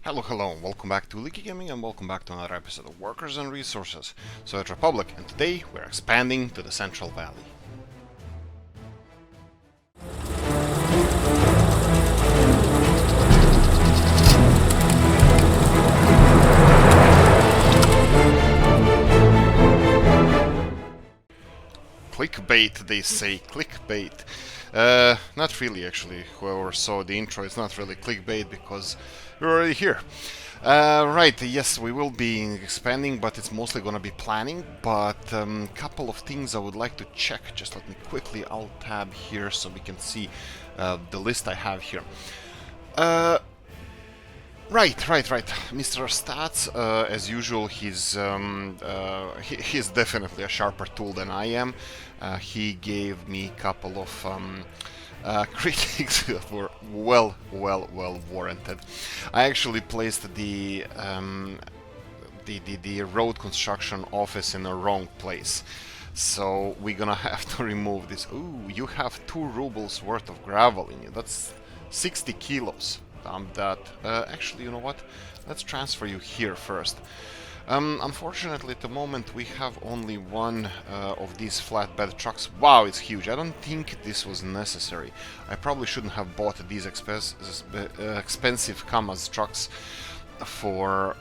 Hello, welcome back to Oolykee Gaming and welcome back to another episode of Workers and Resources. So it's Republic, and today we're expanding to the Central Valley. Clickbait, they say, clickbait. Not really actually, whoever saw the intro, it's not really clickbait because we're already here. Right, yes, we will be expanding, but it's mostly gonna be planning, but couple of things I would like to check. Just let me quickly alt-tab here so we can see the list I have here. Right. Mr. Stats, as usual, he's definitely a sharper tool than I am. He gave me a couple of critiques that were well warranted. I actually placed the road construction office in the wrong place. So we're gonna have to remove this. Ooh, you have 2 rubles worth of gravel in you. That's 60 kilos. That. Actually, you know what? Let's transfer you here first. Unfortunately, at the moment, we have only one of these flatbed trucks. Wow, it's huge. I don't think this was necessary. I probably shouldn't have bought these expensive Kamaz trucks for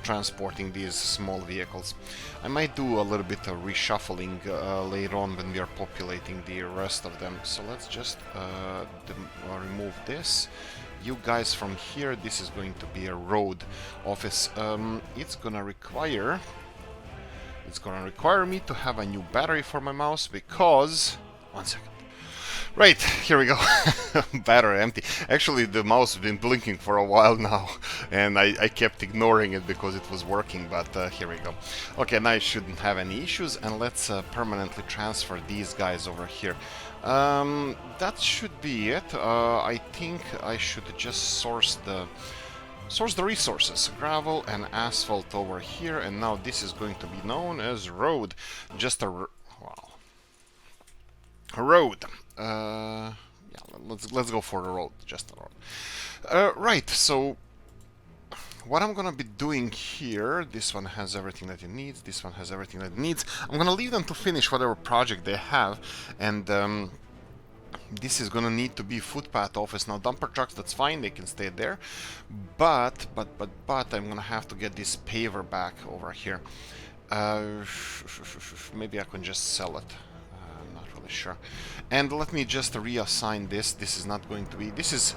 transporting these small vehicles. I might do a little bit of reshuffling later on when we are populating the rest of them. So let's just remove this. You guys from here, this is going to be a road office. It's gonna require me to have a new battery for my mouse because... One second. Right, here we go. Battery empty. Actually, the mouse has been blinking for a while now, and I kept ignoring it because it was working, but here we go. Okay, now I shouldn't have any issues, and let's permanently transfer these guys over here. That should be it. I think I should just source the resources, gravel and asphalt over here, and now this is going to be known as road. Just a road. Yeah, let's go for the road. Just a road. Right. So what I'm gonna be doing here, this one has everything that it needs. This one has everything that it needs. I'm gonna leave them to finish whatever project they have, and this is gonna need to be footpath office. Now dumper trucks, that's fine, they can stay there, but I'm gonna have to get this paver back over here. Maybe I can just sell it. I'm not really sure. And let me just reassign this. This is not going to be, this is,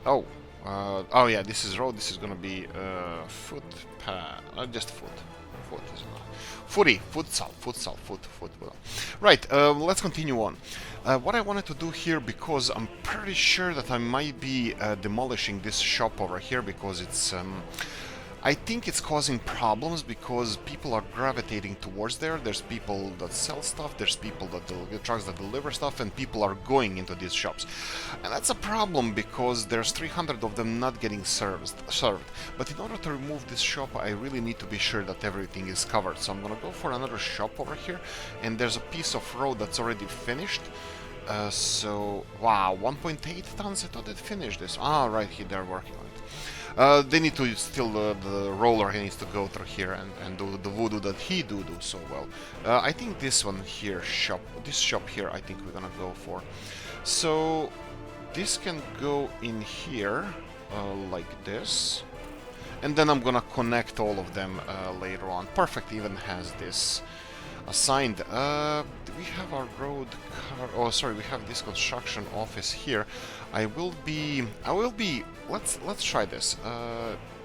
oh yeah, this is road. This is gonna be footpath, just foot is enough. Foot. Right, let's continue on. What I wanted to do here, because I'm pretty sure that I might be demolishing this shop over here because it's I think it's causing problems because people are gravitating towards there. There's people that sell stuff, there's people that trucks that deliver stuff, and people are going into these shops. And that's a problem because there's 300 of them not getting served. But in order to remove this shop, I really need to be sure that everything is covered. So I'm gonna go for another shop over here, and there's a piece of road that's already finished. So, wow, 1.8 tons, I thought they'd finished this. Ah, right here, they're working on it. They need to still, the roller needs to go through here and do the voodoo that he do so well. I think this one here, this shop here, I think we're gonna go for. So, this can go in here, like this. And then I'm gonna connect all of them later on. Perfect even has this assigned. We have our road car. Oh, sorry, we have this construction office here. Let's try this.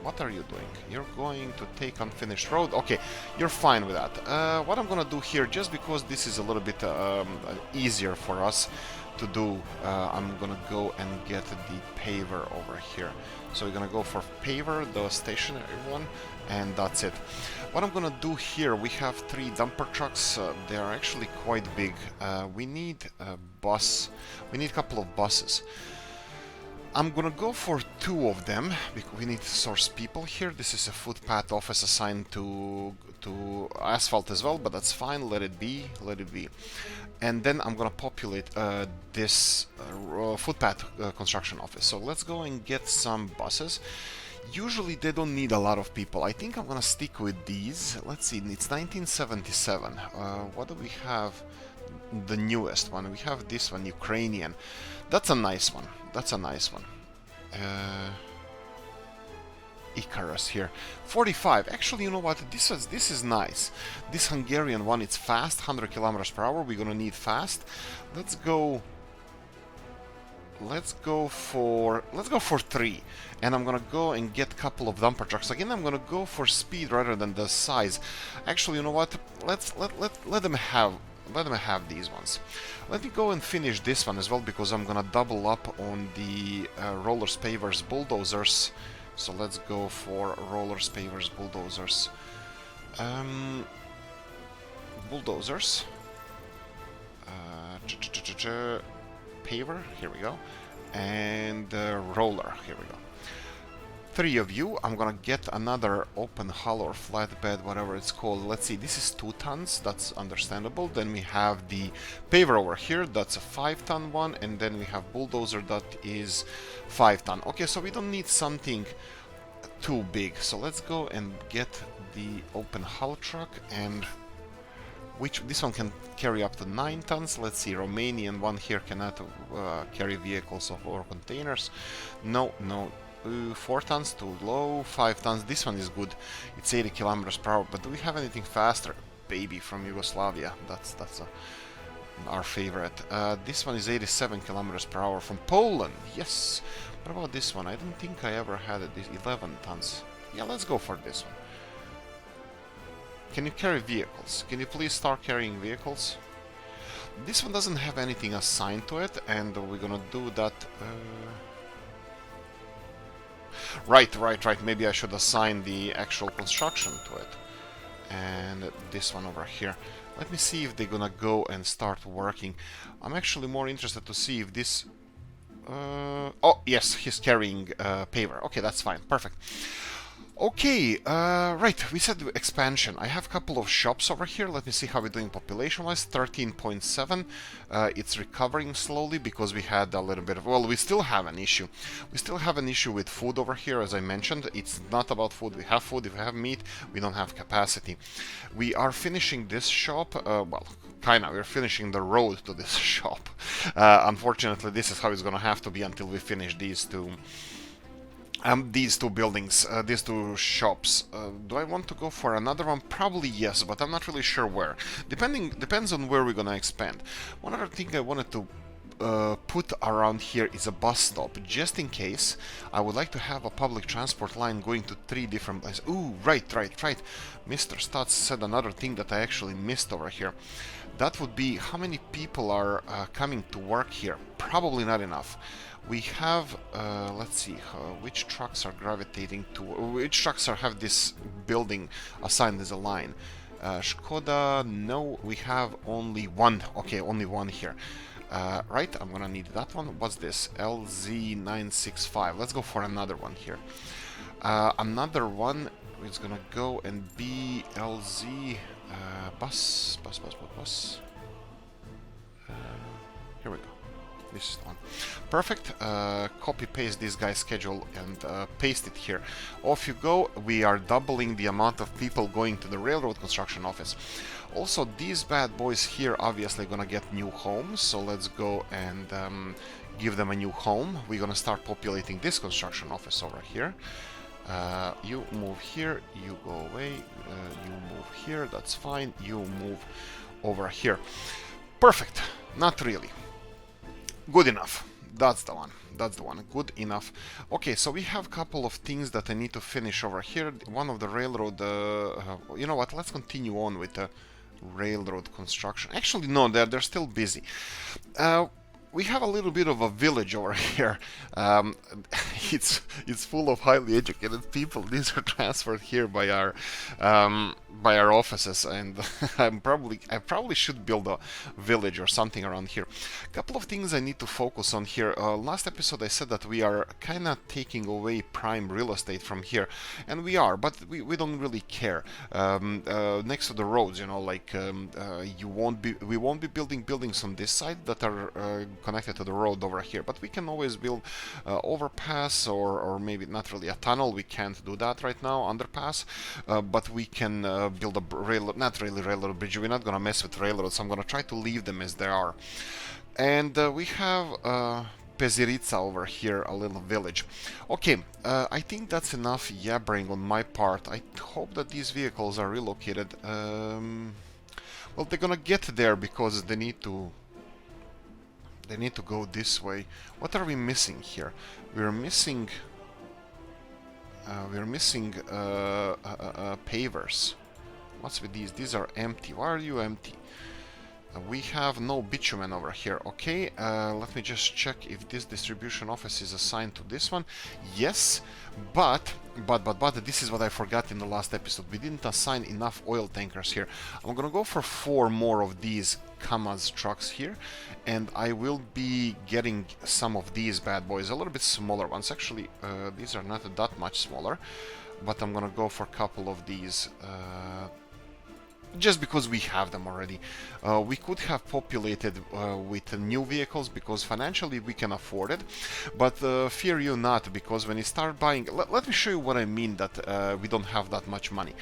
What are you doing? You're going to take unfinished road. Okay, you're fine with that. What I'm gonna do here, just because this is a little bit easier for us to do, I'm gonna go and get the paver over here. So we're gonna go for paver, the stationary one, and that's it. What I'm gonna do here, we have 3 dumper trucks. They are actually quite big. We need a bus. We need a couple of buses. I'm gonna go for 2 of them because we need to source people here. This is a footpath office assigned to asphalt as well, but that's fine. Let it be. And then I'm gonna populate this footpath construction office. So let's go and get some buses. Usually they don't need a lot of people. I think I'm gonna stick with these. Let's see, it's 1977. What do we have? The newest one. We have this one, Ukrainian. That's a nice one. That's a nice one. Icarus here. 45. Actually, you know what? This is nice. This Hungarian one, it's fast, 100 kilometers per hour. We're gonna need fast. Let's go for 3, and I'm gonna go and get a couple of dumper trucks. Again, I'm gonna go for speed rather than the size. Actually, you know what? Let them have these ones. Let me go and finish this one as well, because I'm gonna double up on the rollers, pavers, bulldozers. So let's go for rollers, pavers, bulldozers. Bulldozers. Paver, here we go, and roller, here we go. 3 of you. I'm gonna get another open hull or flatbed, whatever it's called. Let's see, this is 2 tons, that's understandable. Then we have the paver over here, that's a 5-ton one, and then we have bulldozer, that is 5-ton. Okay, so we don't need something too big. So let's go and get the open hull truck, and this one can carry up to 9 tons. Let's see, Romanian one here cannot carry vehicles or containers. No, 4 tons, too low. 5 tons, this one is good. It's 80 kilometers per hour, but do we have anything faster? Baby from Yugoslavia, that's our favorite. This one is 87 kilometers per hour from Poland, yes. What about this one? I don't think I ever had it. This 11 tons. Yeah, let's go for this one. Can you carry vehicles? Can you please start carrying vehicles? This one doesn't have anything assigned to it, and we're gonna do that. Right. Maybe I should assign the actual construction to it. And this one over here. Let me see if they're gonna go and start working. I'm actually more interested to see if this... oh, yes, he's carrying paver. Okay, that's fine. Perfect. Okay, right, we said expansion. I have a couple of shops over here. Let me see how we're doing population-wise. 13.7. It's recovering slowly because we had a little bit of... Well, we still have an issue. We still have an issue with food over here, as I mentioned. It's not about food. We have food. If we have meat, we don't have capacity. We are finishing this shop. Well, kind of. We're finishing the road to this shop. Unfortunately, this is how it's going to have to be until we finish these two buildings, these 2 shops. Do I want to go for another one? Probably yes, but I'm not really sure where. Depends on where we're gonna expand. One other thing I wanted to put around here is a bus stop, just in case. I would like to have a public transport line going to 3 different places. Ooh, right. Mr. Stutz said another thing that I actually missed over here. That would be how many people are coming to work here. Probably not enough. We have, let's see, which trucks are gravitating to, which trucks have this building assigned as a line. Skoda, no, we have only 1. Okay, only 1 here. Right, I'm gonna need that one. What's this? LZ965. Let's go for another one here. Another one is gonna go and be LZ bus. Here we go. This is the one. Perfect. Copy paste this guy's schedule and paste it here. Off you go. We are doubling the amount of people going to the railroad construction office. Also, these bad boys here obviously gonna get new homes, so let's go and give them a new home. We're gonna start populating this construction office over here. You move here, you go away, you move here, that's fine, you move over here. Perfect. Not really. Good enough. That's the one. Good enough. Okay, so we have a couple of things that I need to finish over here. One of the railroad... you know what? Let's continue on with the railroad construction. Actually, no, they're still busy. We have a little bit of a village over here. It's full of highly educated people. These are transferred here by our by our offices, and I probably should build a village or something around here. A couple of things I need to focus on here. Last episode I said that we are kind of taking away prime real estate from here, and we are, but we don't really care. Next to the roads, you know, like we won't be building buildings on this side that are connected to the road over here, but we can always build overpass, or maybe not really a tunnel. We can't do that right now, underpass, but we can build a not really railroad bridge. We're not gonna mess with railroads. I'm gonna try to leave them as they are. And we have Pezirica over here, a little village. Okay, I think that's enough yabbering on my part. I hope that these vehicles are relocated. Well, they're gonna get there because they need to go this way. What are we missing here? We're missing pavers. What's with these? These are empty. Why are you empty? We have no bitumen over here. Okay, let me just check if this distribution office is assigned to this one. Yes, but this is what I forgot in the last episode. We didn't assign enough oil tankers here. I'm gonna go for 4 more of these Kamaz trucks here, and I will be getting some of these bad boys, a little bit smaller ones. Actually, these are not that much smaller, but I'm gonna go for a couple of these. Just because we have them already. We could have populated with new vehicles because financially we can afford it, but fear you not, because when you start buying, let me show you what I mean that we don't have that much money.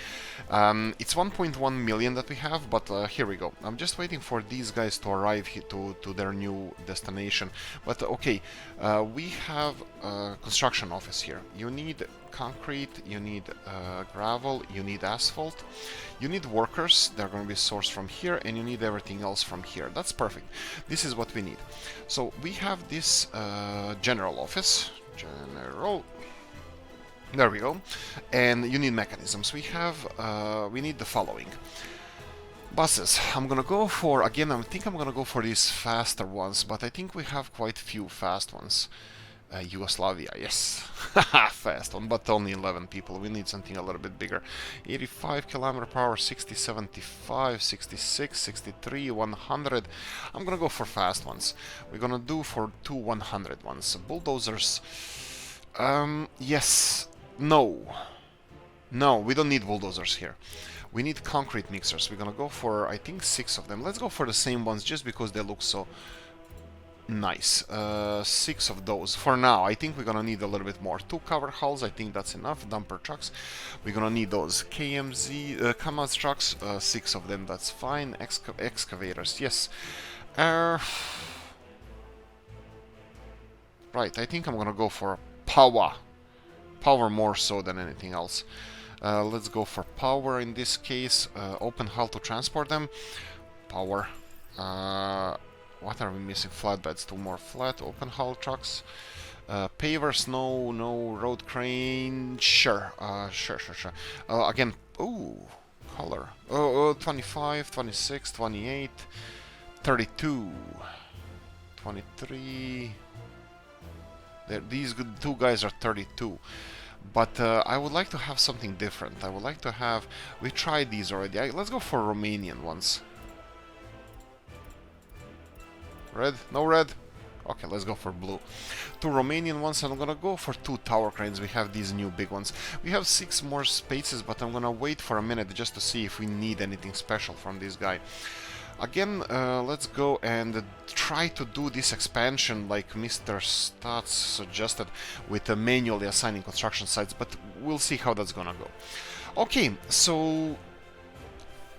It's 1.1 million that we have, but here we go. I'm just waiting for these guys to arrive here to their new destination. But okay, we have a construction office here. You need concrete, you need gravel, you need asphalt, you need workers. They're going to be sourced from here, and you need everything else from here. That's perfect. This is what we need. So we have this general office. There we go. And you need mechanisms. We need the following. Buses. I'm gonna go for, again, I think I'm gonna go for these faster ones, but I think we have quite few fast ones. Yugoslavia, yes. Fast one, but only 11 people. We need something a little bit bigger. 85 kilometer per hour, 60, 75, 66, 63, 100. I'm gonna go for fast ones. We're gonna do for 2 100 ones. Bulldozers. Yes. No, we don't need bulldozers here. We need concrete mixers. We're gonna go for, I think, 6 of them. Let's go for the same ones just because they look so nice. 6 of those for now. I think we're gonna need a little bit more. 2 cover hulls, I think that's enough. Dumper trucks, we're gonna need those. Kamaz trucks, 6 of them, that's fine. Excavators, yes. Right, I think I'm gonna go for power more so than anything else. Let's go for power in this case. Open hull to transport them. Power. What are we missing? Flatbeds, 2 more flat. Open hull trucks. Pavers, no. Road crane, sure. Sure. Again, ooh, color. 25, 26, 28, 32, 23. These 2 guys are 32. But I would like to have something different. I would like to have... We tried these already. Let's go for Romanian ones. Red? No red? Okay, let's go for blue. 2 Romanian ones, and I'm gonna go for 2 tower cranes. We have these new big ones. We have 6 more spaces, but I'm gonna wait for a minute just to see if we need anything special from this guy. Again, let's go and try to do this expansion like Mr. Stats suggested, with manually assigning construction sites, but we'll see how that's gonna go. Okay, so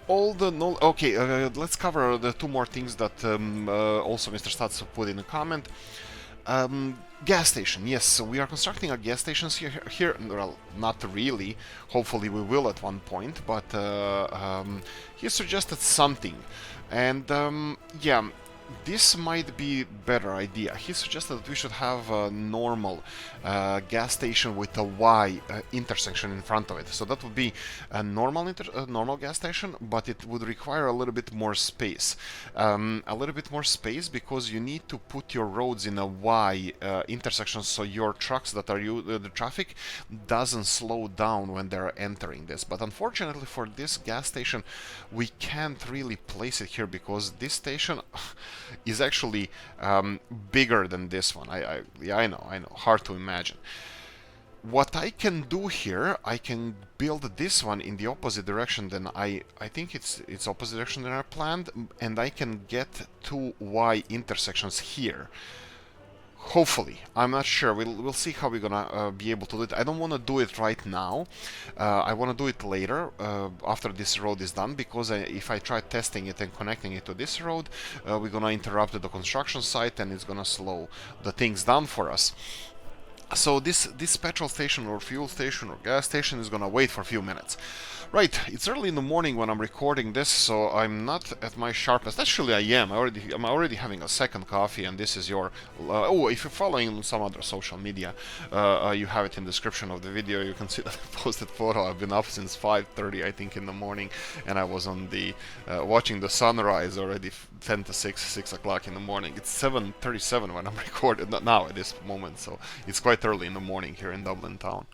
let's cover the 2 more things that also Mr. Stats put in a comment. Gas station, yes, so we are constructing a gas station here. Well, not really, hopefully we will at one point, but he suggested something, and yeah, this might be better idea. He suggested that we should have a normal gas station with a Y intersection in front of it. So that would be a normal gas station, but it would require a little bit more space. A little bit more space because you need to put your roads in a Y intersection so your trucks that are the traffic doesn't slow down when they're entering this. But unfortunately for this gas station, we can't really place it here because this station is actually bigger than this one. Yeah, I know, hard to imagine. What I can do here, I can build this one in the opposite direction than I think it's opposite direction than I planned, and I can get two Y intersections here. Hopefully, I'm not sure. We'll see how we're gonna be able to do it. I don't want to do it right now. I want to do it later after this road is done, because if I try testing it and connecting it to this road, we're gonna interrupt the construction site and it's gonna slow the things down for us. So this petrol station or fuel station or gas station is gonna wait for a few minutes. Right, it's early in the morning when I'm recording this, so I'm not at my sharpest. Actually, I am. I'm already having a second coffee, and this is your. Oh, if you're following some other social media, you have it in the description of the video. You can see that I posted photo. I've been up since 5:30, I think, in the morning, and I was on the watching the sunrise already, 10 to 6 o'clock in the morning. It's 7:37 when I'm recording now at this moment, so it's quite early in the morning here in Dublin town.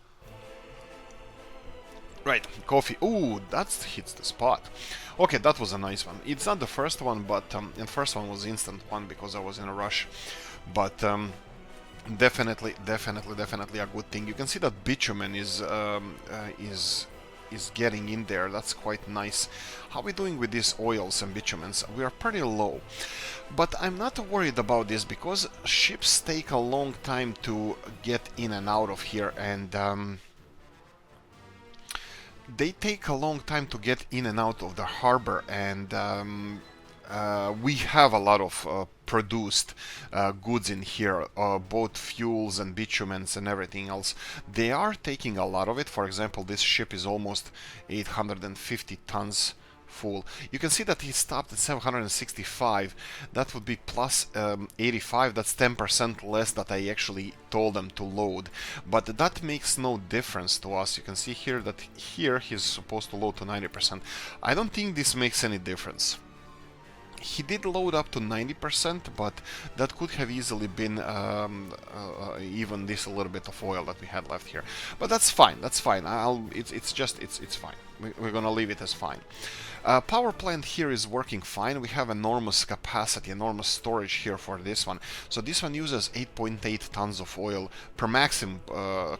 Right, coffee. Ooh, that hits the spot. Okay, that was a nice one. It's not the first one, but the first one was instant one because I was in a rush. But definitely a good thing. You can see that bitumen is getting in there. That's quite nice. How are we doing with these oils and bitumens? We are pretty low. But I'm not worried about this because ships take a long time to get in and out of here, and they take a long time to get in and out of the harbor, and we have a lot of produced goods in here, both fuels and bitumens and everything else. They are taking a lot of it. For example, this ship is almost 850 tons full. You can see that he stopped at 765. That would be plus 85. That's 10% less that I actually told them to load. But that makes no difference to us. You can see here that here he's supposed to load to 90%. I don't think this makes any difference. He did load up to 90%, but that could have easily been even this a little bit of oil that we had left here. But that's fine. That's fine. It's fine. We're gonna leave it as fine. Power plant here is working fine. We have enormous capacity, enormous storage here for this one. So this one uses 8.8 tons of oil per maximum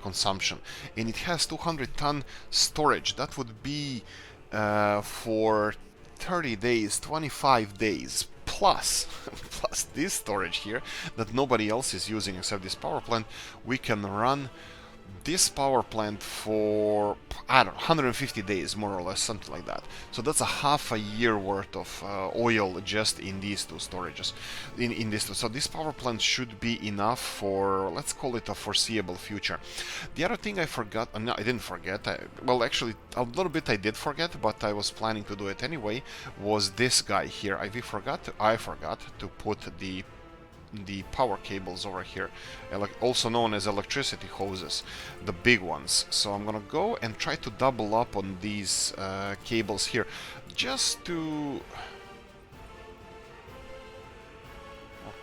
consumption, and it has 200-ton storage. That would be for 30 days, 25 days, plus this storage here that nobody else is using except this power plant. We can run this power plant for, I don't know, 150 days, more or less, something like that. So that's a half a year worth of oil just in these two storages. In these two. So this power plant should be enough for, let's call it a foreseeable future. The other thing I forgot, no, I didn't forget, well, actually, a little bit I did forget, but I was planning to do it anyway, was this guy here. I forgot to put the power cables over here, also known as electricity hoses, the big ones. So I'm gonna go and try to double up on these cables here, just to...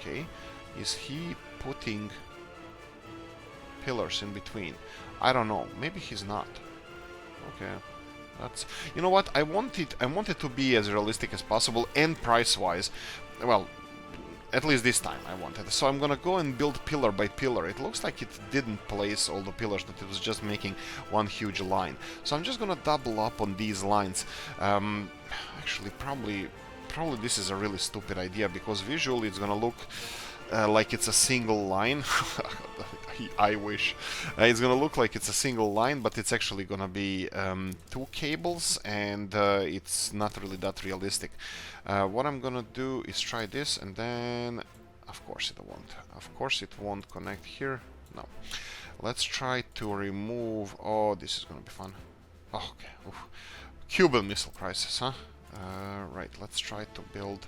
Okay, is he putting pillars in between? I don't know, maybe he's not. Okay, that's... You know what, I want it to be as realistic as possible and price-wise. Well, at least this time I wanted. So I'm gonna go and build pillar by pillar. It looks like it didn't place all the pillars, that it was just making one huge line. So I'm just gonna double up on these lines. Actually, probably this is a really stupid idea, because visually it's gonna look like it's a single line. I wish. It's gonna look like it's a single line, but it's actually gonna be two cables, and it's not really that realistic. What I'm gonna do is try this, and then of course it won't. Of course it won't connect here. No. Let's try to remove... Oh, this is gonna be fun. Oh, okay. Oof. Cuban Missile Crisis, huh? Right, let's try to build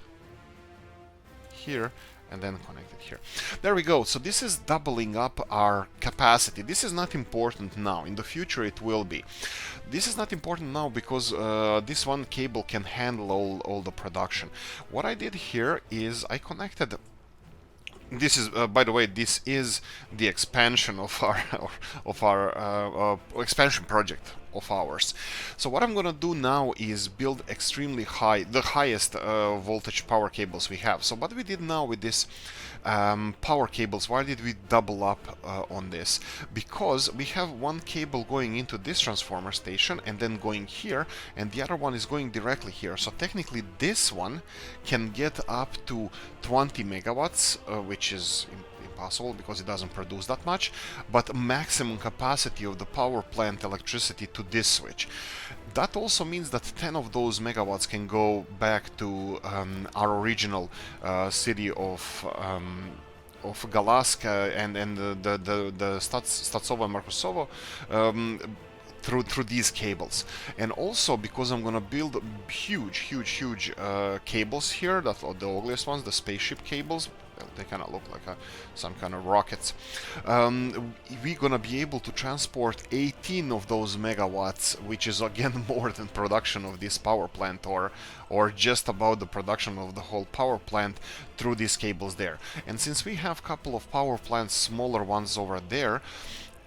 here, and then connect it here. There we go. So this is doubling up our capacity. This is not important now. In the future it will be. This is not important now because this one cable can handle all the production. What I did here is I connected. This is, by the way, this is the expansion of our expansion project of ours. So what I'm gonna do now is build extremely high, the highest voltage power cables we have. So what we did now with this power cables, why did we double up on this? Because we have one cable going into this transformer station and then going here, and the other one is going directly here. So technically this one can get up to 20 megawatts, which is impossible because it doesn't produce that much, but maximum capacity of the power plant electricity to this switch. That also means that 10 of those megawatts can go back to our original city of Galaska and the Statsovo and Markusovo through these cables. And also because I'm gonna build huge cables here, that are the ugliest ones, the spaceship cables. They kind of look like some kind of rockets. We're gonna be able to transport 18 of those megawatts, which is again more than production of this power plant, or just about the production of the whole power plant through these cables there. And since we have a couple of power plants, smaller ones over there,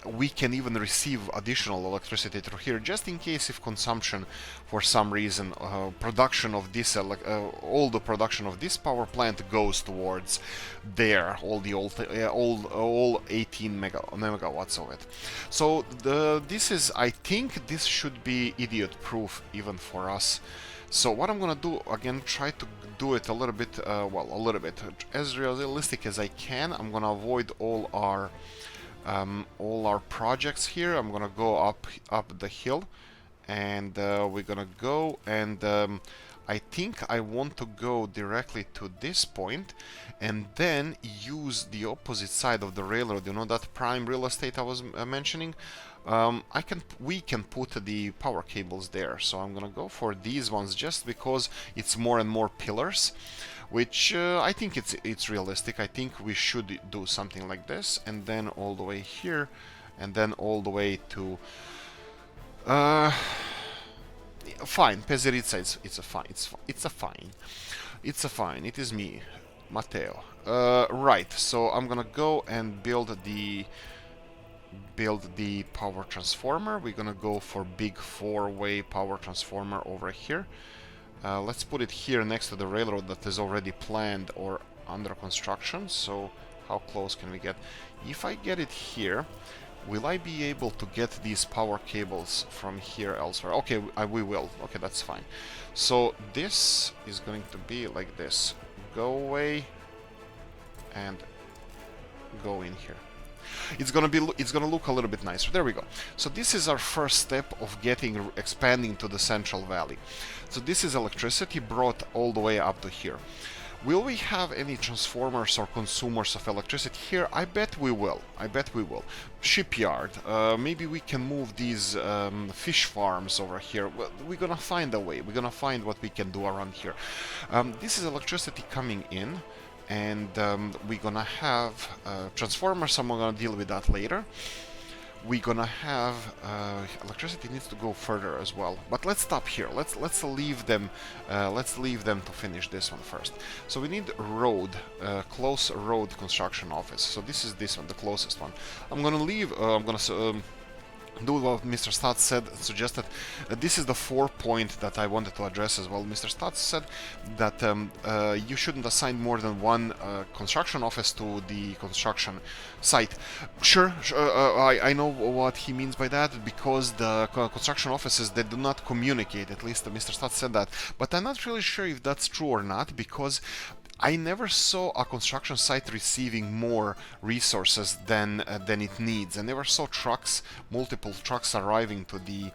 we can even receive additional electricity through here, just in case if consumption for some reason, production of this all the production of this power plant goes towards there, all 18 megawatts of it. So this is, I think this should be idiot proof even for us. So what I'm gonna do, again, try to do it a little bit, well, a little bit as realistic as I can. I'm gonna avoid all our projects here. I'm gonna go up the hill, and we're gonna go, and I think I want to go directly to this point and then use the opposite side of the railroad, you know, that prime real estate I was mentioning. We can put the power cables there, so I'm gonna go for these ones just because it's more and more pillars, which I think it's realistic. I think we should do something like this, and then all the way here, and then all the way to fine, Pezerica. It's a fine. It is me, Matteo. Right. So I'm gonna go and build the power transformer. We're gonna go for big 4-way power transformer over here. Let's put it here next to the railroad that is already planned or under construction. So how close can we get? If I get it here, will I be able to get these power cables from here elsewhere? Okay, we will. Okay, that's fine. So this is going to be like this. Go away and go in here. It's gonna look a little bit nicer. There we go. So this is our first step of expanding to the Central Valley. So this is electricity brought all the way up to here. Will we have any transformers or consumers of electricity here? I bet we will. Shipyard. Maybe we can move these fish farms over here. Well, we're gonna find a way. We're gonna find what we can do around here. This is electricity coming in, and we're gonna have transformers. I'm gonna deal with that later. We're gonna have electricity needs to go further as well, but let's stop here. Let's leave them to finish this one first. So we need road, close road construction office. So this is this one, the closest one. I'm gonna leave. I'm gonna do what Mr. Stats suggested. This is the 4-point that I wanted to address as well. Mr. Stats said that you shouldn't assign more than one construction office to the construction site. Sure, I know what he means by that, because the construction offices, they do not communicate. At least Mr. Stats said that, but I'm not really sure if that's true or not, because I never saw a construction site receiving more resources than it needs. I never saw multiple trucks arriving to the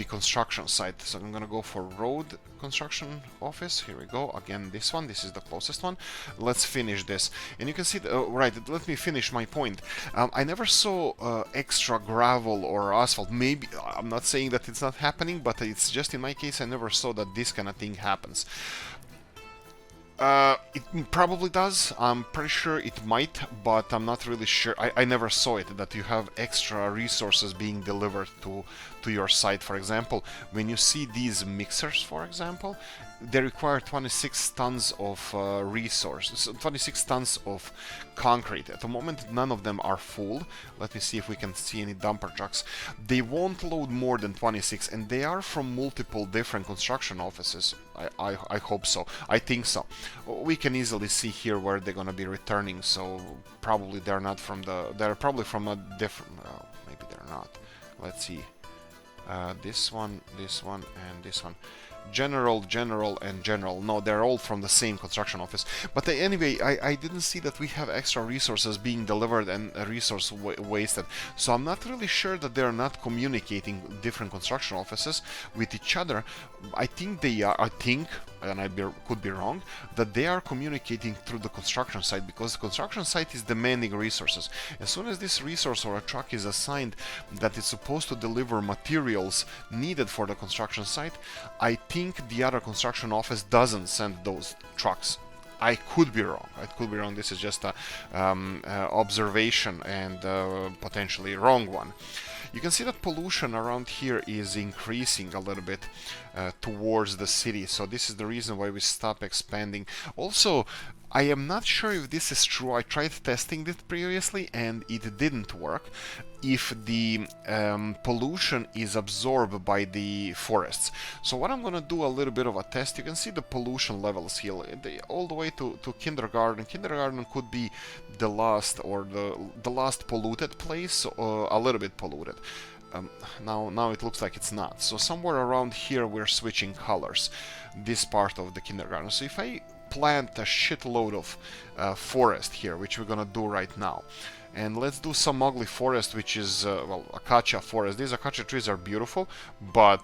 construction site. So I'm gonna go for road construction office. Here we go. Again, this one. This is the closest one. Let's finish this. And you can see, right, let me finish my point. I never saw extra gravel or asphalt. Maybe, I'm not saying that it's not happening, but it's just in my case, I never saw that this kind of thing happens. It probably does. I'm pretty sure it might, but I'm not really sure. I never saw it that you have extra resources being delivered to your site. For example, when you see these mixers, for example, they require 26 tons of resources, 26 tons of concrete. At the moment, none of them are full. Let me see if we can see any dumper trucks. They won't load more than 26, and they are from multiple different construction offices. I hope so. I think so. We can easily see here where they're gonna be returning. So probably they're not from the. They're probably from a different. Maybe they're not. Let's see. This one, and this one. General, and general. No, they're all from the same construction office. But anyway, I didn't see that we have extra resources being delivered and resource wasted. So I'm not really sure that they're not communicating different construction offices with each other. I think they are. I think, and could be wrong, that they are communicating through the construction site, because the construction site is demanding resources. As soon as this resource or a truck is assigned that is supposed to deliver materials needed for the construction site, I think the other construction office doesn't send those trucks. I could be wrong. This is just a observation, and potentially wrong one. You can see that pollution around here is increasing a little bit towards the city, so this is the reason why we stop expanding. Also, I am not sure if this is true. I tried testing it previously and it didn't work. If the pollution is absorbed by the forests. So what I'm gonna do a little bit of a test. You can see the pollution levels here, all the way to kindergarten. Kindergarten could be the last, or the last polluted place, a little bit polluted. Now it looks like it's not. So somewhere around here we're switching colors. This part of the kindergarten. So if I plant a shitload of forest here, which we're gonna do right now. And let's do some ugly forest, which is, well, acacia forest. These acacia trees are beautiful, but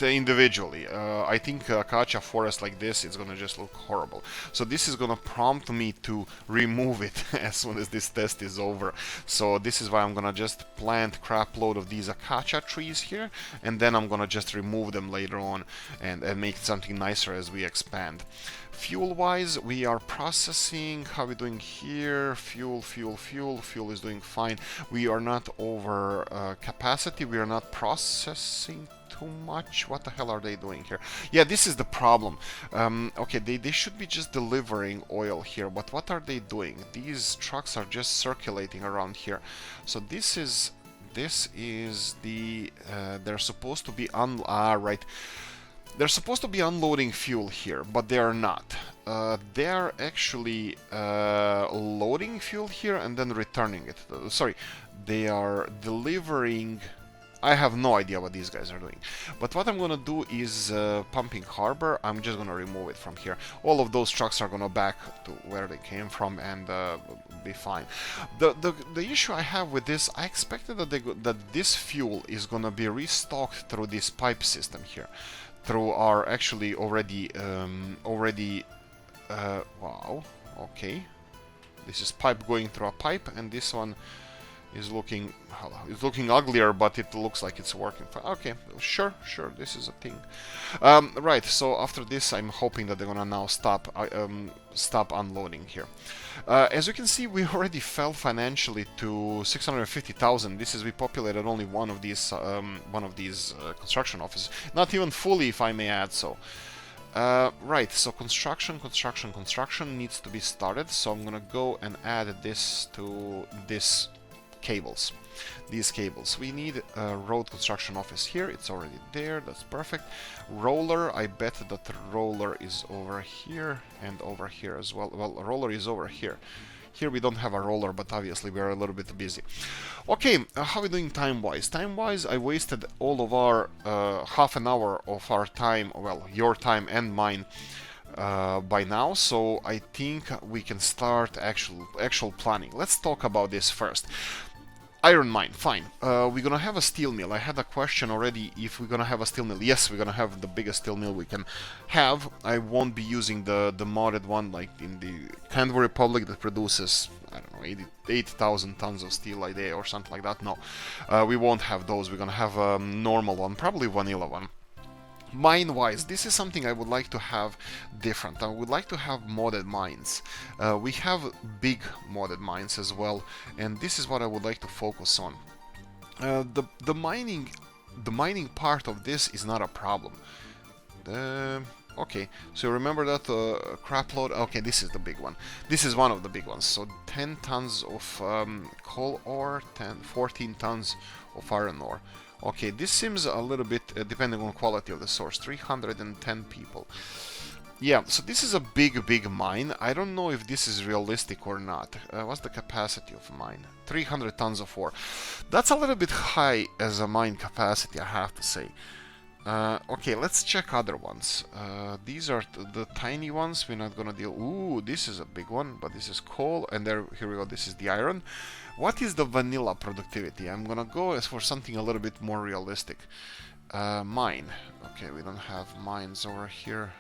individually. I think acacia forest like this is gonna just look horrible. So this is gonna prompt me to remove it as soon as this test is over. So this is why I'm gonna just plant crap load of these acacia trees here, and then I'm gonna just remove them later on and make something nicer as we expand. Fuel wise, we are processing. How are we doing here? Fuel is doing fine. We are not over capacity. We are not processing too much. What the hell are they doing here? Yeah, this is the problem. Okay, they should be just delivering oil here, but what are they doing? These trucks are just circulating around here. So this is the they're supposed to be right. They're supposed to be unloading fuel here, but they are not. They are actually loading fuel here and then returning it. Sorry, they are delivering. I have no idea what these guys are doing. But what I'm gonna do is pumping harbor. I'm just gonna remove it from here. All of those trucks are gonna back to where they came from and be fine. The issue I have with this, I expected that this fuel is gonna be restocked through this pipe system here, through our actually already wow, okay, this is pipe going through a pipe, and this one is looking uglier, but it looks like it's working fine. Okay, sure, this is a thing. Right, so after this I'm hoping that they're gonna now stop unloading here. As you can see, we already fell financially to 650,000. This is, we populated only one of these construction offices, not even fully, if I may add so. Right, so construction needs to be started, so I'm gonna go and add this to these cables. We need a road construction office here. It's already there. That's perfect. Roller, I bet that the roller is over here and over here as well. Well, roller is over here. Here we don't have a roller, but obviously we are a little bit busy. Okay, how are we doing time-wise? Time-wise, I wasted all of our half an hour of our time, well, your time and mine, by now, so I think we can start actual planning. Let's talk about this first. Iron mine, fine. We're gonna have a steel mill. I had a question already if we're gonna have a steel mill. Yes, we're gonna have the biggest steel mill we can have. I won't be using the modded one like in the Canva Republic that produces, I don't know, 8,000 tons of steel a day or something like that. No, we won't have those. We're gonna have a normal one, probably vanilla one. Mine-wise, this is something I would like to have different. I would like to have modded mines. We have big modded mines as well, and this is what I would like to focus on. The mining part of this is not a problem. Okay, so remember that crap load. Okay, this is the big one. This is one of the big ones. So 10 tons of coal ore, 14 tons of iron ore. Okay, this seems a little bit, depending on quality of the source, 310 people. Yeah, so this is a big mine. I don't know if this is realistic or not. What's the capacity of mine? 300 tons of ore. That's a little bit high as a mine capacity, I have to say. Okay, let's check other ones. These are the tiny ones. We're not gonna deal. Ooh, this is a big one, but this is coal, and here we go. This is the iron. What is the vanilla productivity? I'm gonna go as for something a little bit more realistic. Mine. Okay, we don't have mines over here.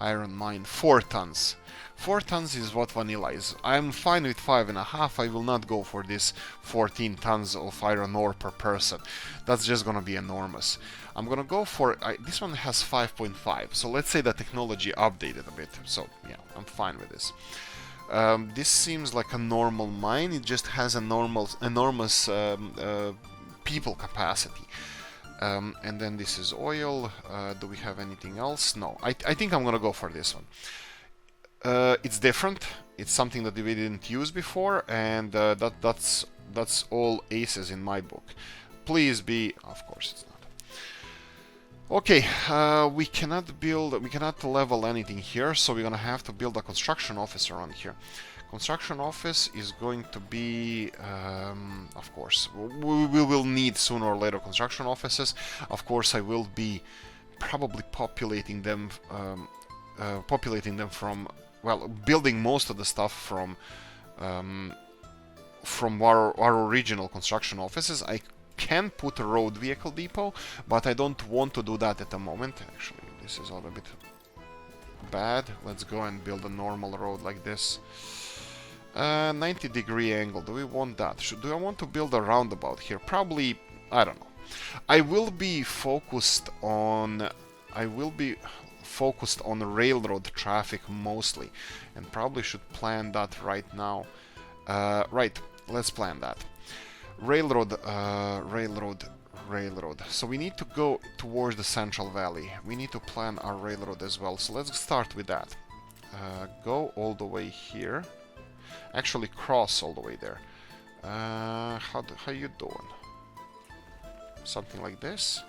Iron mine, 4 tons. 4 tons is what vanilla is. I'm fine with 5.5. I will not go for this 14 tons of iron ore per person. That's just gonna be enormous. I'm gonna go for... this one has 5.5. So let's say the technology updated a bit. So yeah, I'm fine with this. This seems like a normal mine. It just has a enormous people capacity. And then this is oil. Do we have anything else? No. I think I'm gonna go for this one. It's different. It's something that we didn't use before, and that's all aces in my book. Please be. Of course, it's not. Okay, we cannot level anything here, so we're gonna have to build a construction office around here. Construction office is going to be, of course, we will need sooner or later construction offices. Of course, I will be probably populating them from, well, building most of the stuff from our original construction offices. I can put a road vehicle depot, but I don't want to do that at the moment. Actually, this is all a bit bad. Let's go and build a normal road like this. 90-degree angle. Do we want that? Do I want to build a roundabout here? Probably. I don't know. I will be focused on railroad traffic mostly, and probably should plan that right now. Right. Let's plan that. Railroad. So we need to go towards the Central Valley. We need to plan our railroad as well. So let's start with that. Go all the way here. Actually, cross all the way there. How you doing? Something like this.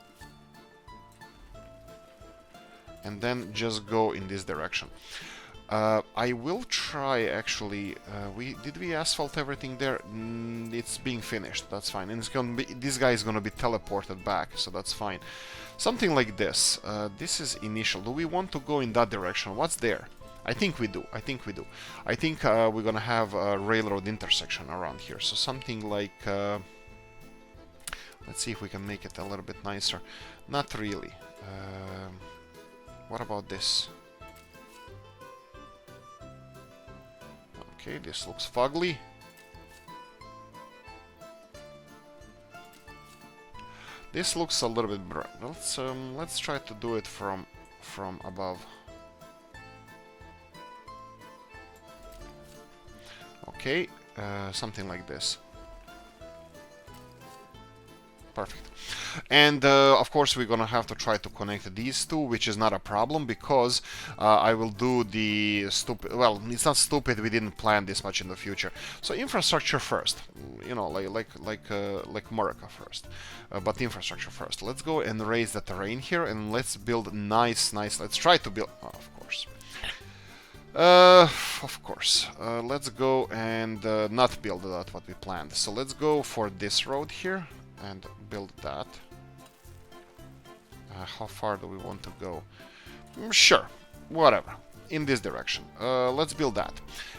And then just go in this direction. I will try actually. Did we asphalt everything there? It's being finished. That's fine. And it's gonna be. This guy is gonna be teleported back, so that's fine. Something like this. This is initial. Do we want to go in that direction? What's there? I think we do. I think we're gonna have a railroad intersection around here. So something like. Let's see if we can make it a little bit nicer. Not really. What about this? Okay, this looks fugly. This looks a little bit bright. Let's try to do it from above. Okay, something like this. Perfect. And of course we're gonna have to try to connect these two, which is not a problem because I will do the stupid. Well, it's not stupid. We didn't plan this much in the future. So infrastructure first, you know, like America first, but infrastructure first. Let's go and raise the terrain here, and let's build nice. Let's try to build. Oh, of course. Let's go and not build that what we planned. So let's go for this road here and build that. How far do we want to go? Sure, whatever. In this direction. Let's build that.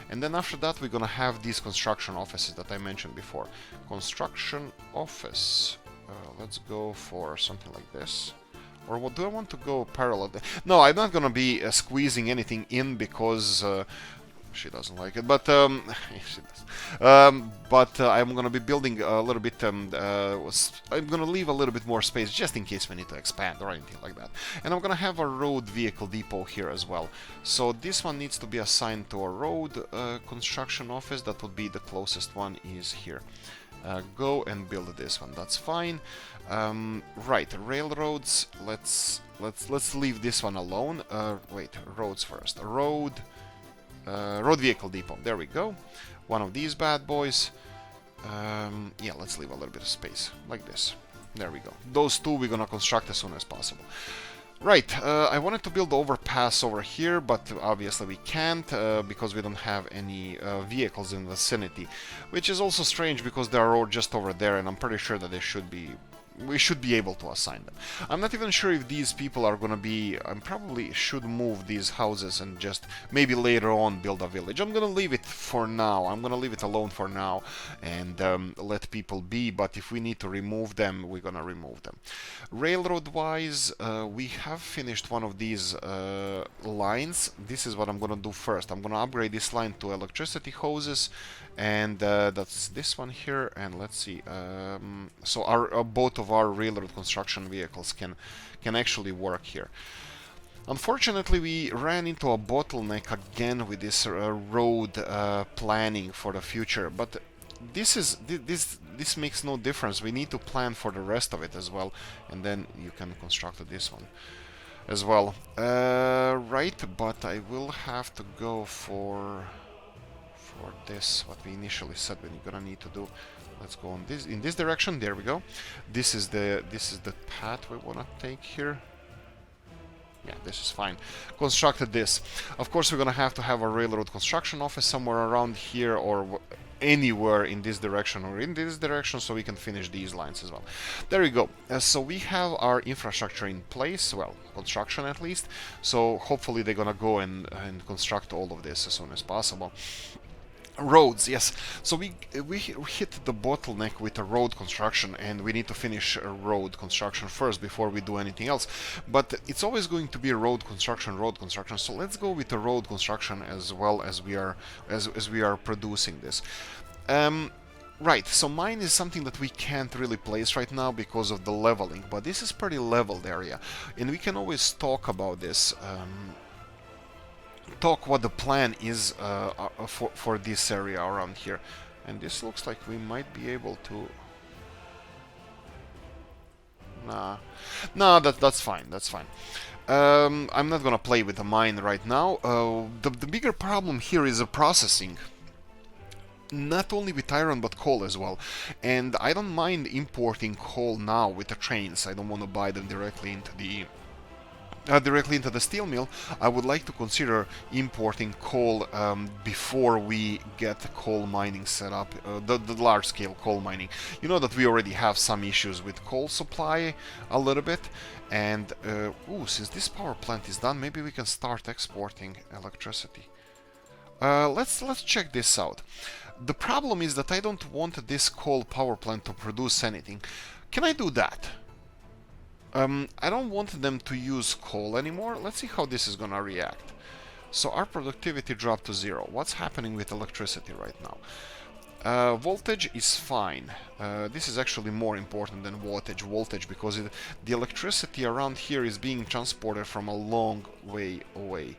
And then after that we're gonna have these construction offices that I mentioned before. Construction office. Let's go for something like this. Or what do I want to go parallel? No, I'm not gonna be squeezing anything in because She doesn't like it, but she does. But I'm gonna be building a little bit. I'm gonna leave a little bit more space just in case we need to expand or anything like that. And I'm gonna have a road vehicle depot here as well. So this one needs to be assigned to a road construction office. That would be the closest one is here. Go and build this one. That's fine. Right, railroads. Let's leave this one alone. Wait, roads first. Road vehicle depot. There we go. One of these bad boys. Yeah, let's leave a little bit of space like this. There we go. Those two we're gonna construct as soon as possible. Right, I wanted to build the overpass over here, but obviously we can't because we don't have any vehicles in the vicinity, which is also strange because they are all just over there, and I'm pretty sure that we should be able to assign them. I'm not even sure if these people are gonna be... I probably should move these houses and just maybe later on build a village. I'm gonna leave it for now. I'm gonna leave it alone for now and let people be, but if we need to remove them, we're gonna remove them. Railroad wise, we have finished one of these lines. This is what I'm gonna do first. I'm gonna upgrade this line to electricity hoses, and that's this one here. And let's see, so our both of our railroad construction vehicles can actually work here. Unfortunately, we ran into a bottleneck again with this road planning for the future, but this makes no difference. We need to plan for the rest of it as well, and then you can construct this one as well. Right, but I will have to go for this, what we initially said we're gonna need to do. Let's go on this in this direction. There we go. This is the path we wanna take here. Yeah, this is fine. Constructed this. Of course, we're gonna have to have a railroad construction office somewhere around here or anywhere in this direction or in this direction, so we can finish these lines as well. There we go. So we have our infrastructure in place, well, construction at least. So hopefully they're gonna go and construct all of this as soon as possible. Roads, yes. So we hit the bottleneck with the road construction, and we need to finish road construction first before we do anything else. But it's always going to be road construction. So let's go with the road construction as well as we are producing this. Right, so mine is something that we can't really place right now because of the leveling, but this is pretty leveled area, and we can always talk about this. Talk what the plan is for this area around here, and this looks like we might be able to... Nah, that's fine. I'm not gonna play with the mine right now. The bigger problem here is the processing. Not only with iron but coal as well, and I don't mind importing coal now with the trains. I don't want to buy them directly into the steel mill. I would like to consider importing coal before we get coal mining set up, the large-scale coal mining. You know that we already have some issues with coal supply a little bit, and since this power plant is done, maybe we can start exporting electricity. Let's check this out. The problem is that I don't want this coal power plant to produce anything. Can I do that? I don't want them to use coal anymore. Let's see how this is gonna react. So our productivity dropped to 0. What's happening with electricity right now? Voltage is fine. This is actually more important than voltage because the electricity around here is being transported from a long way away.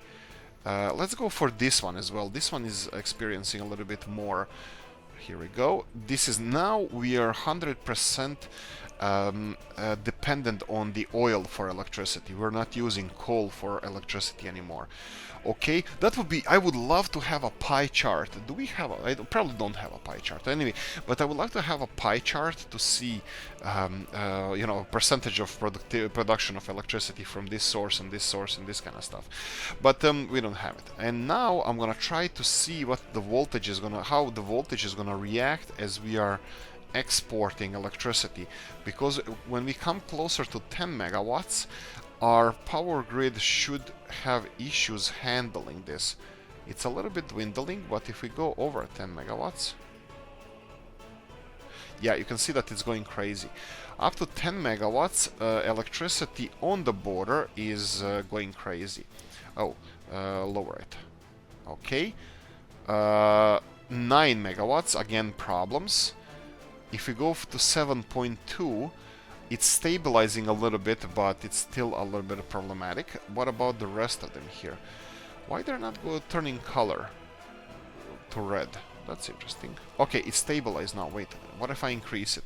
Let's go for this one as well. This one is experiencing a little bit more. Here we go. This is now we are 100% dependent on the oil for electricity. We're not using coal for electricity anymore. Okay, that would be... I would love to have a pie chart. Do we have a... I probably don't have a pie chart anyway, but I would like to have a pie chart to see, you know, percentage of production of electricity from this source and this source and this kind of stuff. But we don't have it. And now I'm gonna try to see what the voltage is gonna... how the voltage is gonna react as we are exporting electricity, because when we come closer to 10 megawatts, our power grid should have issues handling this. It's a little bit dwindling, but if we go over 10 megawatts, yeah, you can see that it's going crazy. Up to 10 megawatts, electricity on the border is going crazy. Oh, lower it. Okay. 9 megawatts, again problems. If we go to 7.2, it's stabilizing a little bit, but it's still a little bit problematic. What about the rest of them here? Why they're not turning color to red? That's interesting. Okay, it's stabilized now. Wait a minute. What if I increase it?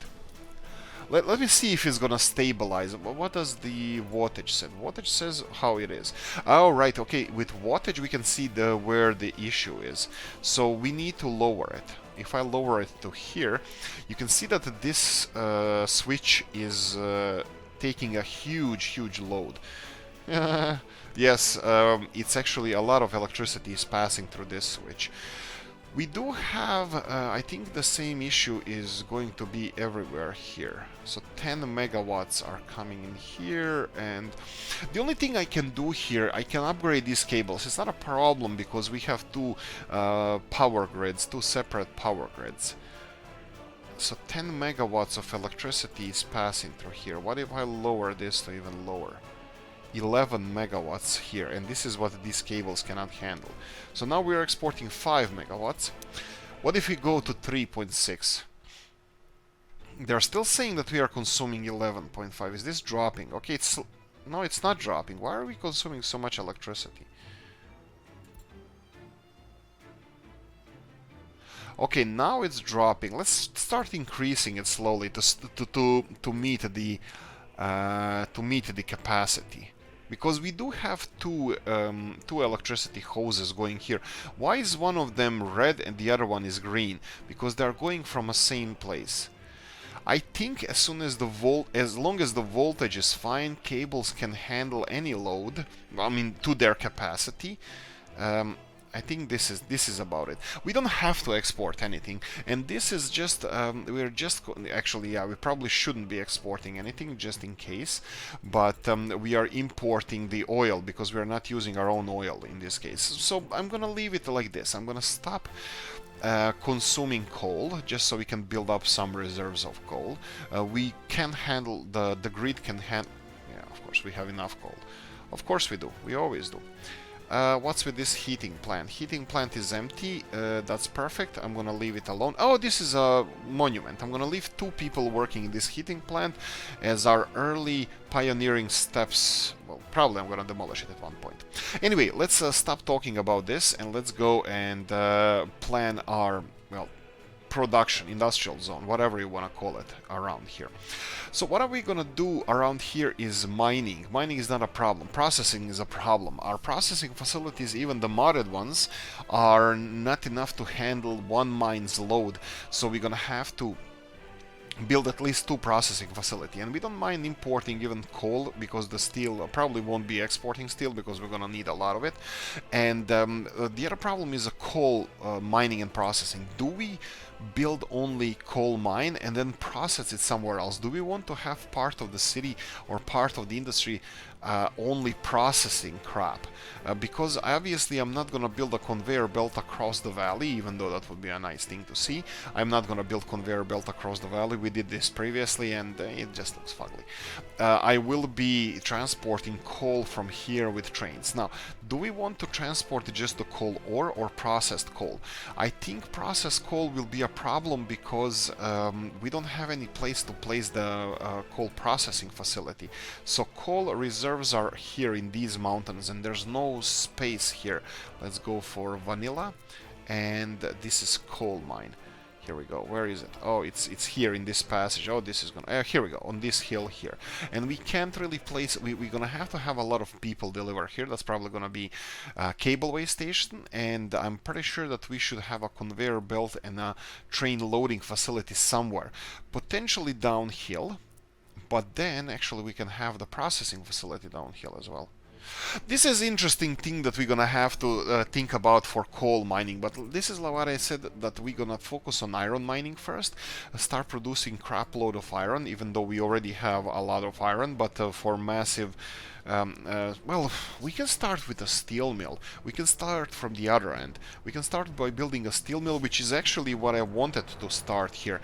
Let me see if it's gonna stabilize. What does the wattage say? Wattage says how it is. Oh, right. Okay, with wattage we can see where the issue is. So we need to lower it. If I lower it to here, you can see that this switch is taking a huge load. Yes, it's actually a lot of electricity is passing through this switch. We do have, I think the same issue is going to be everywhere here. So 10 megawatts are coming in here, and the only thing I can do here, I can upgrade these cables. It's not a problem because we have two power grids, two separate power grids. So 10 megawatts of electricity is passing through here. What if I lower this to even lower? 11 megawatts here, and this is what these cables cannot handle. So now we are exporting 5 megawatts. What if we go to 3.6? They're still saying that we are consuming 11.5. Is this dropping? Okay, no, it's not dropping. Why are we consuming so much electricity? Okay, now it's dropping. Let's start increasing it slowly to meet the capacity. Because we do have two electricity hoses going here. Why is one of them red and the other one is green? Because they're going from the same place. I think as long as the voltage is fine, cables can handle any load. I mean, to their capacity. I think this is about it. We don't have to export anything, and this is just actually, yeah, we probably shouldn't be exporting anything just in case, but we are importing the oil because we are not using our own oil in this case. So I'm gonna leave it like this. I'm gonna stop consuming coal just so we can build up some reserves of coal. We can handle the grid can handle. Yeah, of course we have enough coal. Of course we do. We always do. What's with this heating plant? Heating plant is empty. That's perfect. I'm gonna leave it alone. Oh, this is a monument. I'm gonna leave 2 people working in this heating plant as our early pioneering steps. Well, probably I'm gonna demolish it at one point. Anyway, let's stop talking about this and let's go and plan our, well, production, industrial zone, whatever you want to call it, around here. So what are we going to do around here is mining. Mining is not a problem. Processing is a problem. Our processing facilities, even the modded ones, are not enough to handle one mine's load. So we're going to have to build at least 2 processing facility, and we don't mind importing even coal because the steel probably won't be exporting steel because we're gonna need a lot of it. And the other problem is a coal mining and processing. Do we build only coal mine and then process it somewhere else? Do we want to have part of the city or part of the industry only processing crap? Because obviously I'm not gonna build a conveyor belt across the valley, even though that would be a nice thing to see. I'm not gonna build conveyor belt across the valley. We did this previously and it just looks fugly. I will be transporting coal from here with trains. Now, do we want to transport just the coal ore or processed coal? I think processed coal will be a problem because we don't have any place to place the coal processing facility. So coal reserves are here in these mountains and there's no space here. Let's go for vanilla, and this is coal mine. Here we go. Where is it? Oh, it's here in this passage. Oh, this is gonna... here we go, on this hill here. And we can't really place... We're gonna have to have a lot of people deliver here. That's probably gonna be a cableway station, and I'm pretty sure that we should have a conveyor belt and a train loading facility somewhere. Potentially downhill, but then actually we can have the processing facility downhill as well. This is interesting thing that we're gonna have to think about for coal mining, but this is what I said, that we're gonna focus on iron mining first, start producing crap load of iron, even though we already have a lot of iron, but for massive well, we can start with a steel mill. We can start from the other end. We can start by building a steel mill, which is actually what I wanted to start here,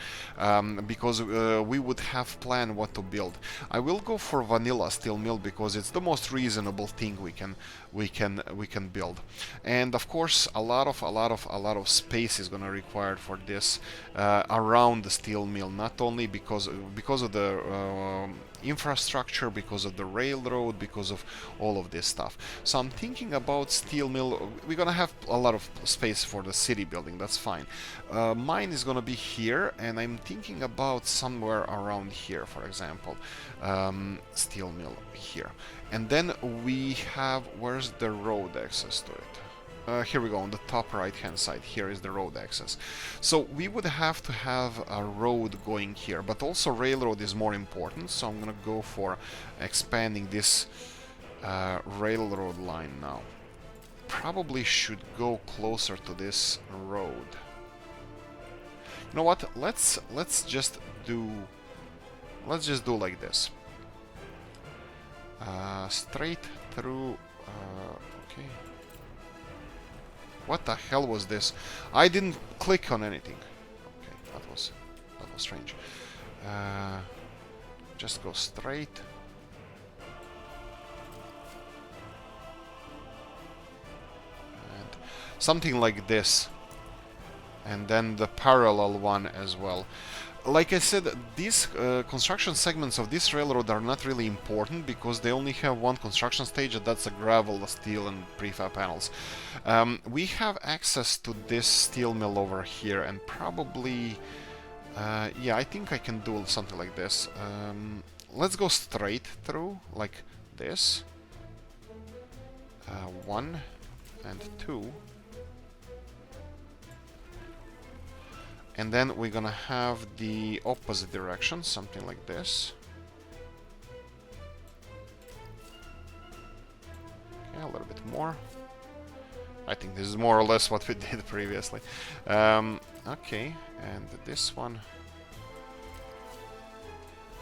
because we would have planned what to build. I will go for vanilla steel mill because it's the most reasonable thing we can build. And of course, a lot of space is gonna required for this around the steel mill. Not only because of the infrastructure, because of the railroad, because of all of this stuff. So I'm thinking about steel mill. We're gonna have a lot of space for the city building, that's fine. Mine is gonna be here, and I'm thinking about somewhere around here, for example. Steel mill here. And then we have, where's the road access to it? Here we go, on the top right hand side, here is the road access. So we would have to have a road going here, but also railroad is more important, so I'm gonna go for expanding this railroad line now. Probably should go closer to this road. You know what, let's just do like this. Straight through, okay. What the hell was this? I didn't click on anything. Okay, that was strange. Just go straight. And something like this. And then the parallel one as well. Like I said, these construction segments of this railroad are not really important because they only have one construction stage, and that's a gravel, steel, and prefab panels. We have access to this steel mill over here, and probably, yeah, I think I can do something like this. Let's go straight through, like this. 1 and 2. And then we're gonna have the opposite direction, something like this. Okay, a little bit more. I think this is more or less what we did previously. Okay, and this one.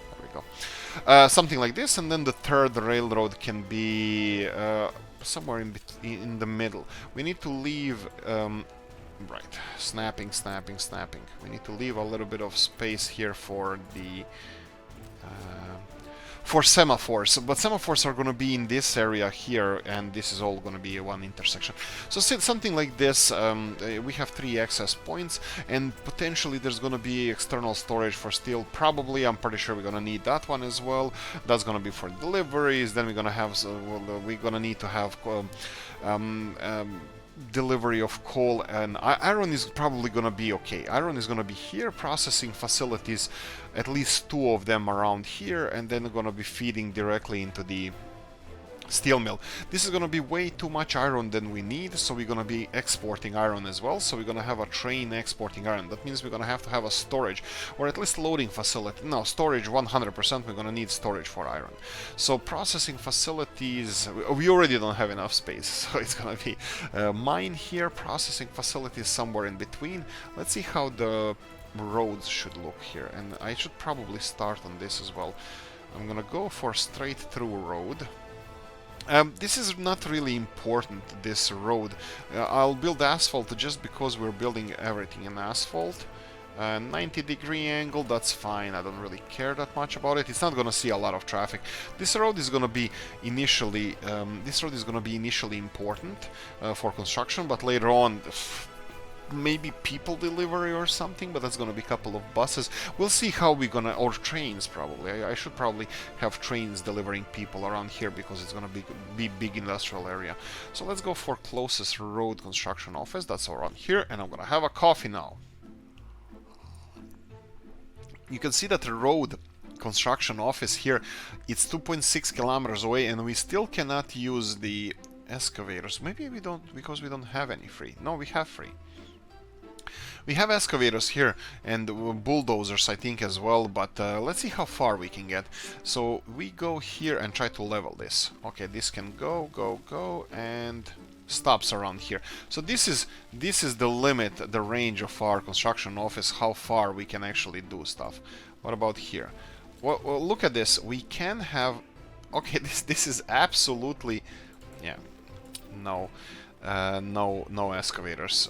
There we go. Something like this, and then the third railroad can be somewhere in the middle. We need to leave. Right, snapping. We need to leave a little bit of space here for the for semaphores, but semaphores are going to be in this area here, and this is all going to be one intersection. So something like this. We have 3 access points, and potentially there's going to be external storage for steel. Probably, I'm pretty sure we're going to need that one as well. That's going to be for deliveries. Then we're going to have we're going to need to have delivery of coal, and iron is probably gonna be okay. Iron is gonna be here, processing facilities, at least 2 of them around here, and then gonna be feeding directly into the steel mill. This is gonna be way too much iron than we need, so we're gonna be exporting iron as well. So we're gonna have a train exporting iron. That means we're gonna have to have a storage, or at least loading facility. No, storage 100%. We're gonna need storage for iron. So processing facilities, we already don't have enough space, so it's gonna be mine here, processing facilities somewhere in between. Let's see how the roads should look here, and I should probably start on this as well. I'm gonna go for straight through road. This is not really important, this road. I'll build asphalt just because we're building everything in asphalt. 90-degree angle, that's fine. I don't really care that much about it. It's not gonna see a lot of traffic. This road is gonna be initially important for construction, but later on, maybe people delivery or something, but that's gonna be a couple of buses. We'll see how we're gonna, or trains probably. I should probably have trains delivering people around here because it's gonna be big industrial area. So let's go for closest road construction office. That's around here, and I'm gonna have a coffee now. You can see that the road construction office here, it's 2.6 kilometers away, and we still cannot use the excavators. Maybe we don't, because we don't have any free. No, we have free. We have excavators here and bulldozers, I think, as well, but let's see how far we can get. So we go here and try to level this. Okay, this can go, and stops around here. So this is the limit, the range of our construction office, how far we can actually do stuff. What about here? Well, look at this. We can have Okay, this is absolutely, yeah, no. No excavators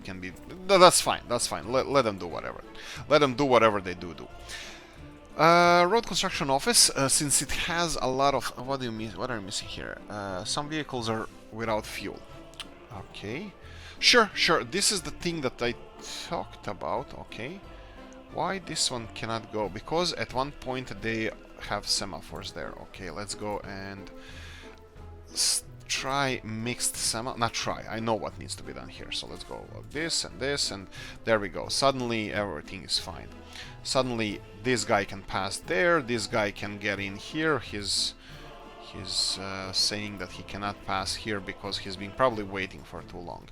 can be. That's fine. That's fine. Let them do whatever. Let them do whatever they do. Road construction office. Since it has a lot of. What do you mean? What are you missing here? Some vehicles are without fuel. Okay. Sure. This is the thing that I talked about. Okay. Why this one cannot go? Because at one point they have semaphores there. Okay, let's go and try mixed not try, I know what needs to be done here. So let's go like this, and there we go. Suddenly everything is fine. Suddenly this guy can pass there, this guy can get in here. He's saying that he cannot pass here because he's been probably waiting for too long.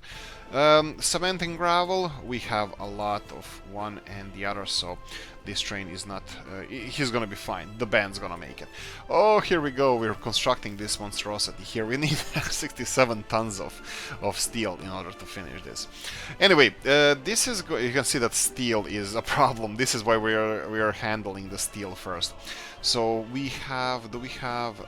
Cement and gravel, we have a lot of one and the other, so this train is not... he's gonna be fine. The band's gonna make it. Oh, here we go. We're constructing this monstrosity here. We need 67 tons of steel in order to finish this. Anyway, this is... you can see that steel is a problem. This is why we are handling the steel first. So we have... do we have...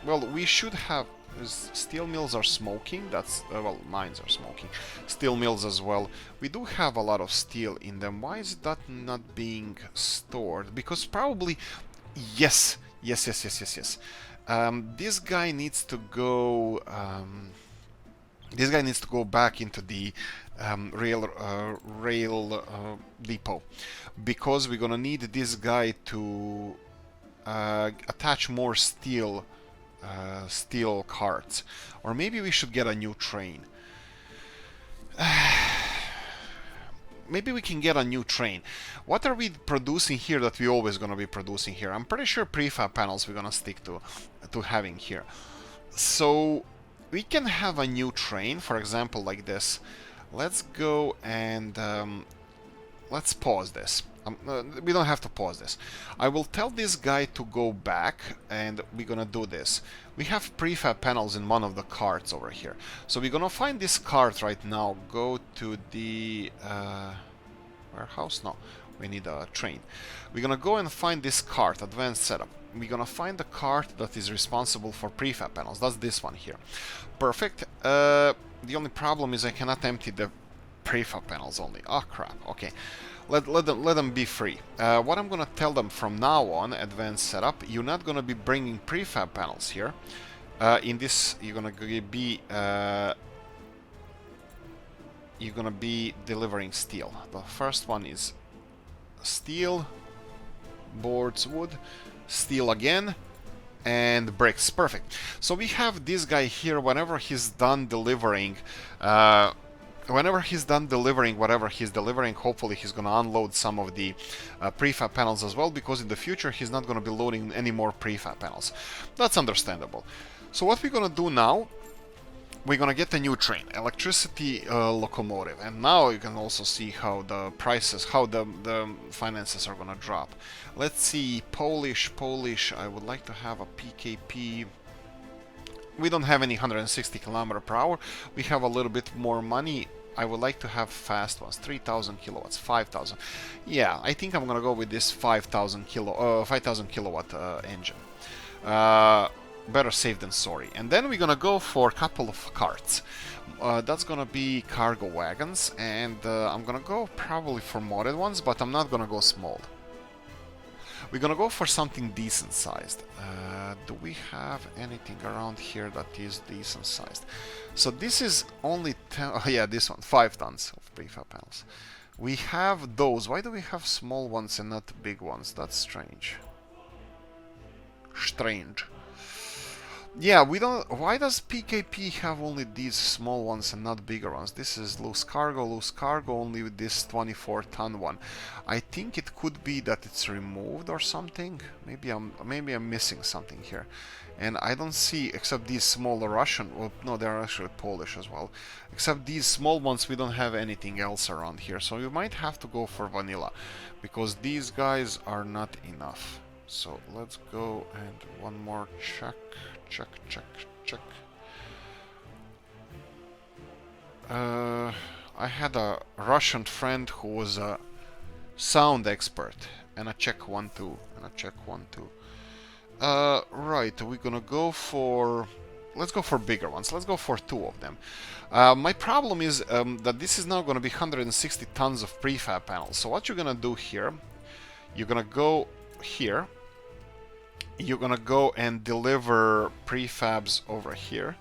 well, we should have... steel mills are smoking. That's well, mines are smoking. Steel mills as well. We do have a lot of steel in them. Why is that not being stored? Because probably yes. This guy needs to go. This guy needs to go back into the rail depot, because we're gonna need this guy to attach more steel carts. Or maybe we should get a new train. Maybe we can get a new train. What are we producing here that we're always going to be producing here? I'm pretty sure prefab panels we're going to stick to having here. So we can have a new train, for example, like this. Let's go and let's pause this. We don't have to pause this. I will tell this guy to go back, and we're gonna do this. We have prefab panels in one of the carts over here. So we're gonna find this cart right now. Go to the warehouse? No, we need a train. We're gonna go and find this cart, advanced setup. We're gonna find the cart that is responsible for prefab panels. That's this one here. Perfect. The only problem is I cannot empty the prefab panels only. Oh crap, okay. Let them be free. What I'm gonna tell them from now on, advanced setup, you're not gonna be bringing prefab panels here. In this, you're gonna be delivering steel. The first one is steel, boards, wood, steel again, and bricks. Perfect. So we have this guy here. Whenever he's done delivering. Whenever he's done delivering whatever he's delivering, hopefully he's going to unload some of the prefab panels as well, because in the future he's not going to be loading any more prefab panels. That's understandable. So what we're going to do now, we're going to get a new train, electricity locomotive, and now you can also see how the prices, how the finances are going to drop. Let's see, Polish, I would like to have a PKP. We don't have any 160 km/h. We have a little bit more money. I would like to have fast ones, 3000 kilowatts, 5000. Yeah, I think I'm gonna go with this 5000 kilowatt engine. Better safe than sorry. And then we're gonna go for a couple of carts. That's gonna be cargo wagons, and I'm gonna go probably for modded ones, but I'm not gonna go small. We're gonna go for something decent sized. Do we have anything around here that is decent sized? So this is only 10, oh yeah, this one, 5 tons of prefab panels. We have those. Why do we have small ones and not big ones? That's strange. Yeah, we don't... Why does PKP have only these small ones and not bigger ones? This is loose cargo, only with this 24-ton one. I think it could be that it's removed or something. Maybe I'm missing something here. And I don't see, except these small Russian... Well, no, they're actually Polish as well. Except these small ones, we don't have anything else around here. So you might have to go for vanilla, because these guys are not enough. So let's go and one more check. Check. I had a Russian friend who was a sound expert, and a check 1 2, and a check 1 2. Right, we're gonna go for... Let's go for bigger ones. Let's go for 2 of them. My problem is that this is now gonna be 160 tons of prefab panels. So what you're gonna do here, you're gonna go here. You're gonna go and deliver prefabs over here.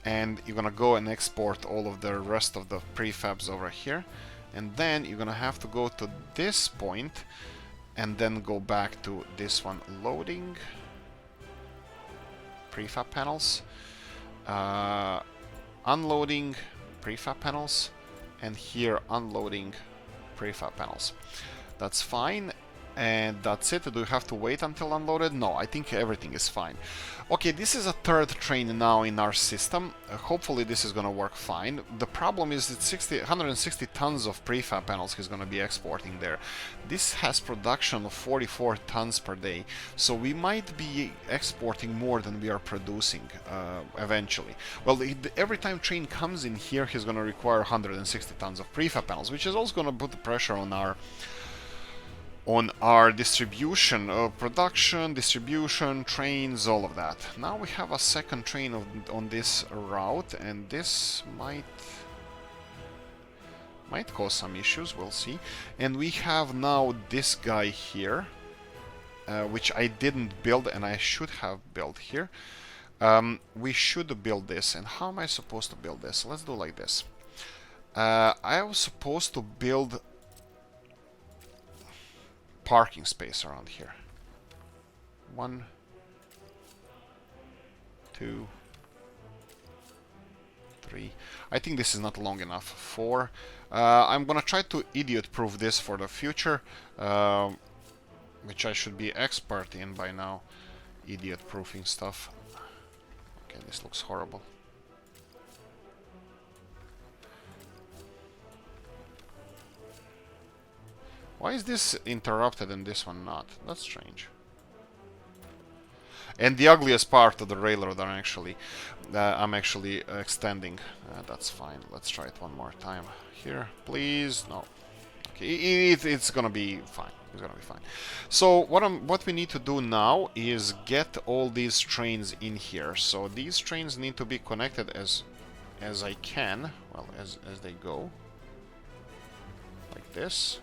And you're gonna go and export all of the rest of the prefabs over here. And then you're gonna have to go to this point and then go back to this one, loading prefab panels, unloading prefab panels, and here unloading prefab panels. That's fine. And that's it. Do you have to wait until unloaded? No, I think everything is fine. Okay, this is a 3rd train now in our system. Hopefully this is gonna work fine. The problem is that 160 tons of prefab panels he's gonna be exporting there. This has production of 44 tons per day, so we might be exporting more than we are producing eventually. Well, every time train comes in here, he's gonna require 160 tons of prefab panels, which is also gonna put the pressure on our distribution, production, distribution, trains, all of that. Now we have a 2nd train on this route, and this might cause some issues, we'll see. And we have now this guy here, which I didn't build, and I should have built here. We should build this, and how am I supposed to build this? Let's do like this. I was supposed to build parking space around here. 1, 2, 3. I think this is not long enough. 4. I'm gonna try to idiot-proof this for the future, which I should be expert in by now. Idiot-proofing stuff. Okay, this looks horrible. Why is this interrupted and this one not? That's strange. And the ugliest part of the railroad are actually, I'm actually extending. That's fine. Let's try it one more time. Here, please. No. Okay, it's gonna be fine. It's gonna be fine. So what we need to do now is get all these trains in here. So these trains need to be connected as I can. Well, as they go, like this.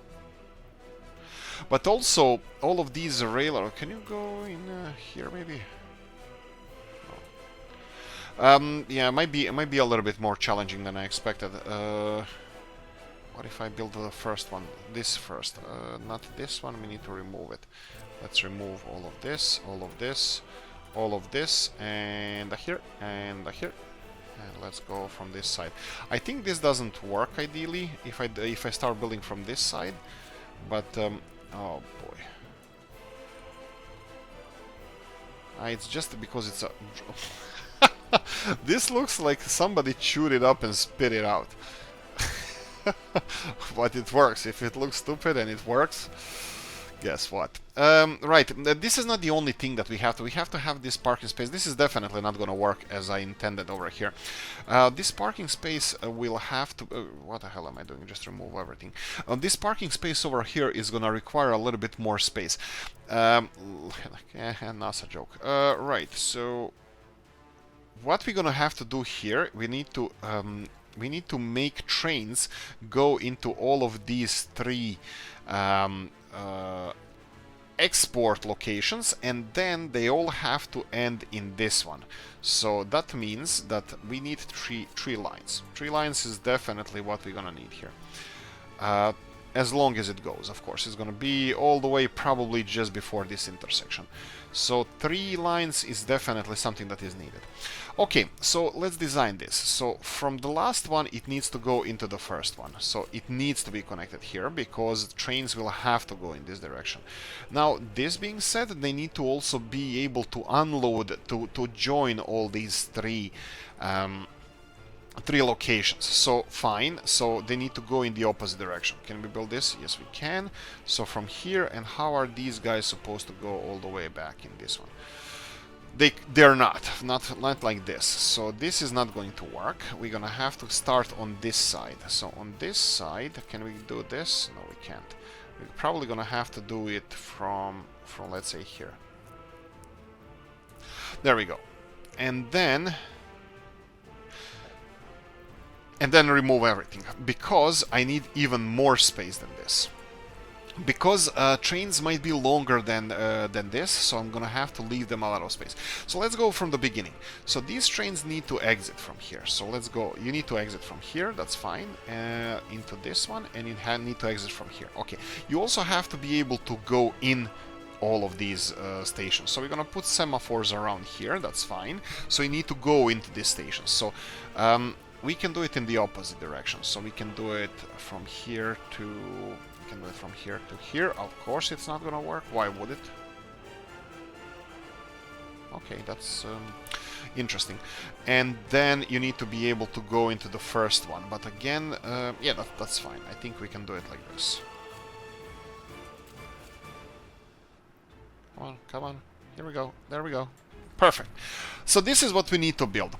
But also, all of these railroad... Can you go in here, maybe? No. Yeah, it might be a little bit more challenging than I expected. What if I build the first one? This first. Not this one. We need to remove it. Let's remove all of this, all of this, all of this, and here, and here. And let's go from this side. I think this doesn't work ideally if I start building from this side, but... oh boy. It's just because it's a... This looks like somebody chewed it up and spit it out. But it works. If it looks stupid and it works, guess what? Right, this is not the only thing that we have to. We have to have this parking space. This is definitely not going to work as I intended over here. This parking space will have to... what the hell am I doing? Just remove everything. This parking space over here is going to require a little bit more space. Not a joke. Right, so... what we're going to have to do here, we need to make trains go into all of these 3 export locations, and then they all have to end in this one. So that means that we need three lines. 3 lines is definitely what we're gonna need here. As long as it goes, of course. It's gonna be all the way probably just before this intersection. So 3 lines is definitely something that is needed. Okay, so let's design this. So from the last one, it needs to go into the first one. So it needs to be connected here because trains will have to go in this direction. Now, this being said, they need to also be able to unload, to join all these 3 locations. So fine, so they need to go in the opposite direction. Can we build this? Yes, we can. So from here, and how are these guys supposed to go all the way back in this one? They're not like this. So this is not going to work. We're gonna have to start on this side. So on this side, can we do this? No, we can't. We're probably gonna have to do it from let's say here. There we go. And then remove everything, because I need even more space than this. Because trains might be longer than this, so I'm gonna have to leave them a lot of space. So let's go from the beginning. So these trains need to exit from here. So let's go. You need to exit from here. That's fine. Into this one, and you need to exit from here. Okay. You also have to be able to go in all of these stations. So we're gonna put semaphores around here. That's fine. So you need to go into these stations. So we can do it in the opposite direction. So we can do it from here to. We can do it from here to here. Of course, it's not gonna work. Why would it? Okay, that's interesting. And then you need to be able to go into the first one. But again, yeah, that's fine. I think we can do it like this. Come on, come on. Here we go. There we go. Perfect. So this is what we need to build.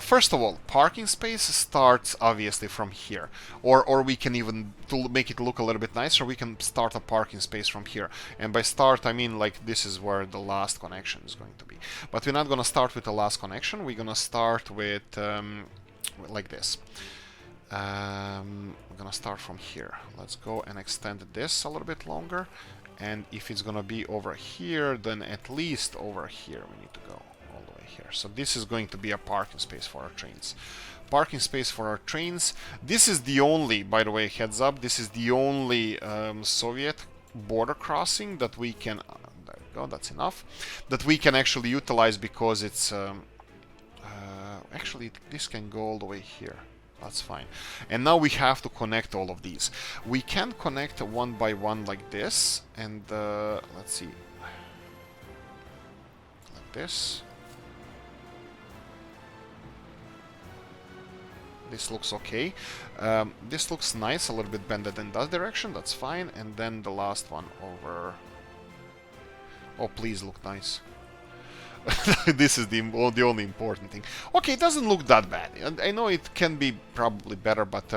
First of all, parking space starts obviously from here, or we can even, to make it look a little bit nicer, we can start a parking space from here. And by start, I mean like this is where the last connection is going to be. But we're not going to start with the last connection. We're going to start with like this. We're going to start from here. Let's go and extend this a little bit longer. And if it's going to be over here, then at least over here we need to go. Here. So this is going to be a parking space for our trains. Parking space for our trains. This is the only, by the way, heads up, this is the only Soviet border crossing that we can, there we go, that's enough, that we can actually utilize, because it's, actually this can go all the way here. That's fine. And now we have to connect all of these. We can connect one by one like this, and let's see, like this. This looks okay. This looks nice, a little bit bended in that direction, that's fine. And then the last one over... Oh, please look nice. This is the only important thing. Okay, it doesn't look that bad. I know it can be probably better, but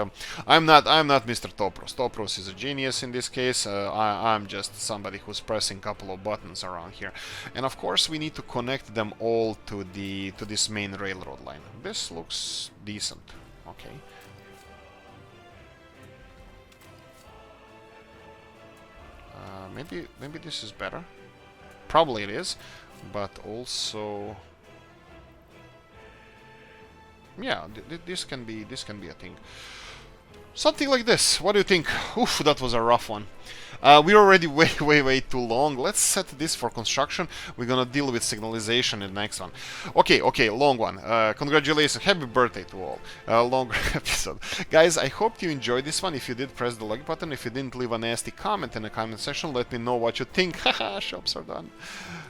I'm not Mr. Topros. Topros is a genius in this case. I'm just somebody who's pressing a couple of buttons around here. And of course, we need to connect them all to this main railroad line. This looks decent. Okay. Maybe this is better. Probably it is, but also, yeah, this can be a thing. Something like this. What do you think? Oof, that was a rough one. We're already way too long. Let's set this for construction. We're gonna deal with signalization in the next one. Okay, long one. Congratulations, happy birthday to all. Longer episode. Guys, I hope you enjoyed this one. If you did, press the like button. If you didn't, leave a nasty comment in the comment section. Let me know what you think. Haha, shops are done.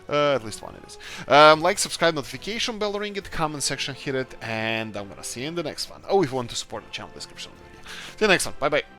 At least one it is. Like, subscribe, notification bell, ring it, comment section, hit it, and I'm gonna see you in the next one. Oh, if you want to support the channel, description of the video. See you next one. Bye bye.